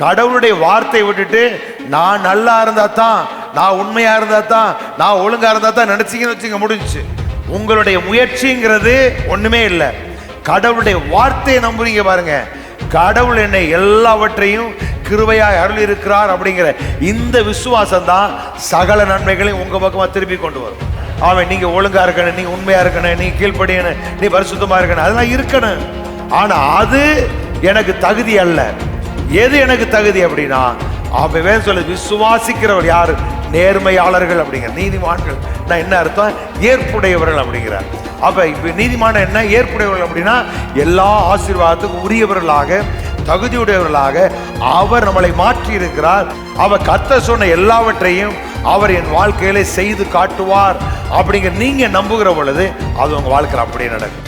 கடவுளுடைய வார்த்தையை விட்டுட்டு நான் நல்லா இருந்தா தான், நான் உண்மையா இருந்தா தான், நான் ஒழுங்கா இருந்தா தான் நினைச்சீங்கன்னு வச்சுங்க, முடிஞ்சுச்சு. உங்களுடைய முயற்சிங்கிறது ஒண்ணுமே இல்லை. கடவுளுடைய வார்த்தையை நம்புறீங்க பாருங்க, கடவுள் என்னை எல்லாவற்றையும் கிருபையாய் அருள் இருக்கிறார் அப்படிங்கிற இந்த விசுவாசம் தான் சகல நன்மைகளையும் உங்க பக்கமா திருப்பி கொண்டு வரும். அவன் நீங்க ஒழுங்கா இருக்கணும், நீங்க உண்மையா இருக்கணும், நீ கீழ்ப்படியணும், நீ பரிசுத்தமா இருக்கணும், அதெல்லாம் இருக்கணும். ஆனா அது எனக்கு தகுதி அல்ல. எது எனக்கு தகுதி அப்படின்னா, அவன் சொல்ல விசுவாசிக்கிறவர் யாரு? நேர்மையாளர்கள் அப்படிங்கிற, நீதிமான்கள். நான் என்ன அர்த்தம்? ஏற்புடையவர்கள் அப்படிங்கிறார். அப்ப இப்ப நீதிமான என்ன? ஏற்புடையவர்கள் அப்படின்னா எல்லா ஆசீர்வாதத்துக்கும் உரியவர்களாக, தகுதியுடையவர்களாக அவர் நம்மளை மாற்றி இருக்கிறார். அவர் கர்த்தர் சொன்ன எல்லாவற்றையும் அவர் என் வாழ்க்கையில செய்து காட்டுவார் அப்படிங்கிற நீங்க நம்புகிற பொழுது அது உங்க வாழ்க்கையில் அப்படியே நடக்கும்.